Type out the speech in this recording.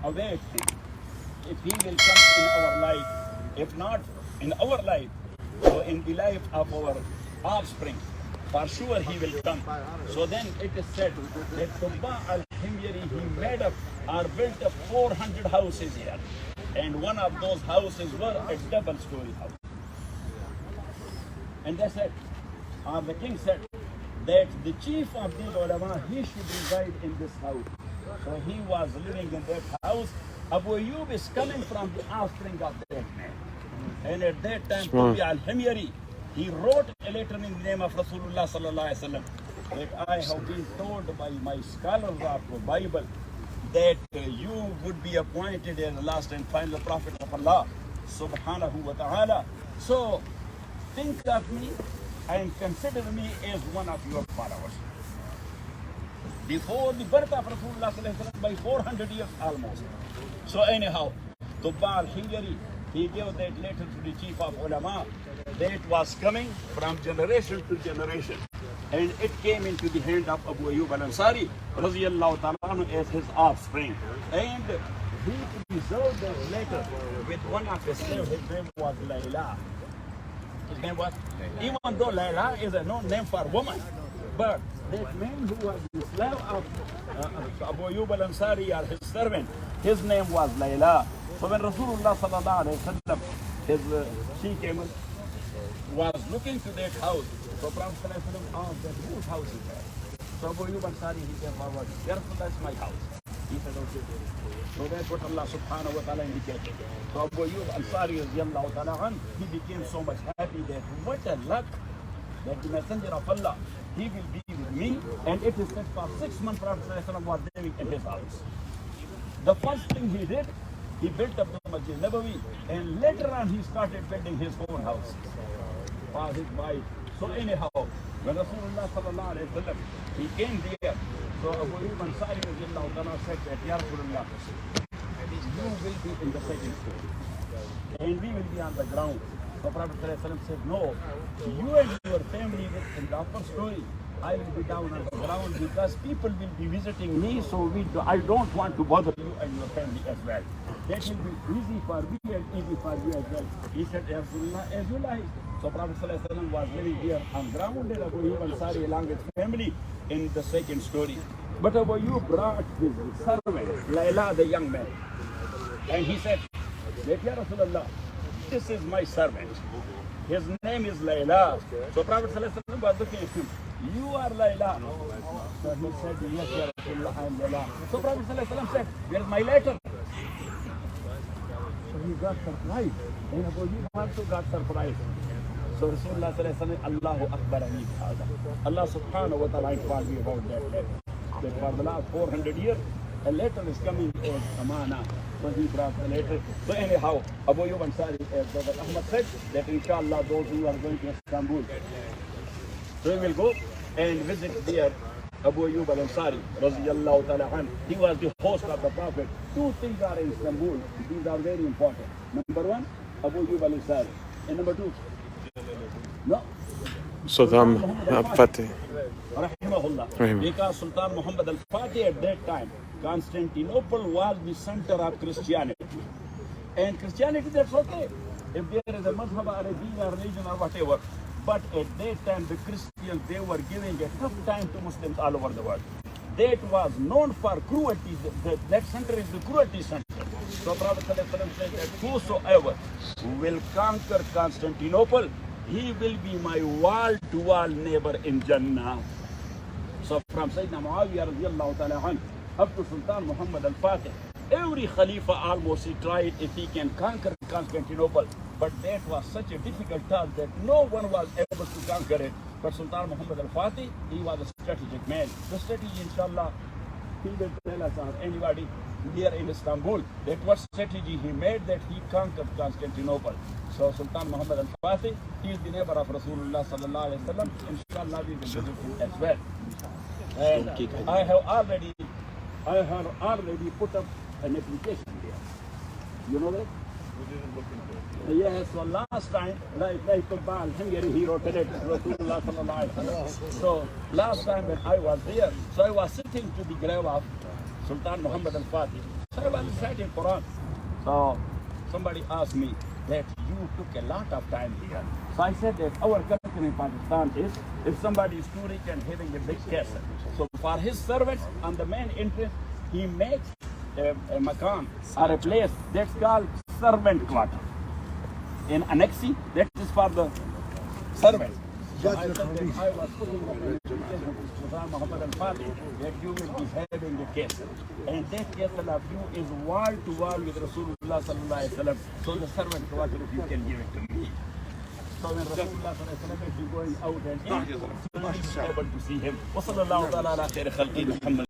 await him. If he will come in our life, if not in our life, so in the life of our offspring, for sure he will come. So then it is said that Tubba al-Himyari, he made up or built up 400 houses here. And one of those houses were a double-story house. And they said, or the king said, that the chief of these ulama, he should reside in this house. So he was living in that house. Abu Ayyub is coming from the offspring of that man. And at that time, Tubba al-Himyari, he wrote a letter in the name of Rasulullah sallallahu alaihi wasallam that I have been told by my scholars of the Bible that you would be appointed as the last and final prophet of Allah subhanahu wa ta'ala. So think of me and consider me as one of your followers. Before the birth of Rasulullah sallallahu alaihi wasallam by 400 years almost. So anyhow, Tubba al-Himyari, he gave that letter to the chief of ulama that was coming from generation to generation. And it came into the hand of Abu Ayyub al-Ansari radiyallahu ta'ala as his offspring. And he preserved that letter with one of his slaves. His name was Layla. His name was, even though Layla is a known name for woman, but that man who was the slave of Abu Ayyub al-Ansari or his servant, his name was Layla. So when Rasulullah sallallahu alaihi wasallam, his she-camel, was looking to that house, so Prophet sallallahu alaihi wasallam asked that whose house is that? So Abu Ayyub al-Ansari, he came forward, Ya Rasulullah, that's my house. He said, okay. So that's what Allah subhanahu wa ta'ala indicated. So Abu Ayyub al-Ansari radiyallahu ta'ala, he became so much happy that what a luck that the messenger of Allah, he will be with me. And it is said for 6 months Prophet sallallahu alaihi wasallam was living in his house. The first thing he did, he built up the Masjid Nabawi, and later on he started building his own house for his wife. So anyhow, when Rasulullah sallallahu alaihi wasallam, he came there, so Abu Ayyub al-Ansari said that, Ya Rasulullah, you will be in the second story, and we will be on the ground. So Prophet sallallahu alaihi wasallam said, no, you and your family will in the upper story. I will be down on the ground because people will be visiting me, so I don't want to bother you and your family as well. That will be easy for me and easy for you as well. He said, as you like. So Prophet ﷺ was living here on ground, and Abu Ayyub al-Ansari along with family in the second story. But Abu Ayyub brought his servant, Layla, the young man. And he said, Ya Rasulullah, this is my servant. His name is Layla. So Prophet ﷺ was looking at him. You are Layla. So he said, yes, Ya Rasulullah, I am Layla. So Prophet ﷺ said, where is my letter? So he got surprised. And Abu Ayyub also got surprised. So Rasulullah ﷺ, Allahu Akbar Ali Khada. Allah subhanahu wa ta'ala informed me about that letter. That for the last 400 years, a letter is coming as Amana. So he brought the letter. So anyhow, Abu Ayyub al-Ansari, as Brother Ahmad said, that inshallah those who are going to Istanbul, so we will go and visit there Abu Ayyub al-Ansari, radiyallahu ta'ala anhu. He was the host of the Prophet. 2 things are in Istanbul. These are very important. Number 1, Abu Ayyub al-Ansari. And number 2, no, Sadam al-Fatih. Rahimahullah. Because Sultan Muhammad al-Fatih at that time, Constantinople was the center of Christianity. And Christianity, that's okay. If there is a madhab or a deen or religion or whatever. But at that time, the Christians, they were giving a tough time to Muslims all over the world. That was known for cruelty. That center is the cruelty center. So Prophet ﷺ said that whosoever will conquer Constantinople, he will be my wall-to-wall neighbor in Jannah. So from Sayyidina Muawiyah radiyallahu ta'ala anhu up to Sultan Muhammad al-Fatih, every Khalifa almost he tried if he can conquer Constantinople. But that was such a difficult task that no one was able to conquer it. But Sultan Muhammad al-Fatih, he was a strategic man. The strategy, inshallah, he will tell us or anybody here in Istanbul that what strategy he made that he conquered Constantinople. So Sultan Muhammad al-Fatih, he is the neighbor of Rasulullah sallallahu alaihi wasallam. Inshallah, we will visit him as well. And I have already put up an application there. You know that? Yes, so last time, like Tubba al-Himyari, he wrote it, Rasulullah sallallahu alaihi wasallam. So last time when I was there, so I was sitting to the grave of Sultan Muhammad al-Fatih. So I was reciting Quran. So somebody asked me that you took a lot of time here. So I said that our culture in Pakistan is if somebody is too rich and having a big castle. So for his servants on the main entrance, he makes a makan or a place that's called servant quarter. In Annexi, that is for the servants. So I said that I was putting up an invitation to Sultan Muhammad al-Fatih that you will be having a castle. And that castle of you is wall to wall with Rasulullah sallallahu alaihi wasallam. So the servant quarter, if you can give it to me. So when Rasulullah sallallahu alaihi wasallam is going out and in, you will be able to see him. وصلى الله تعالى على خير خلقه محمد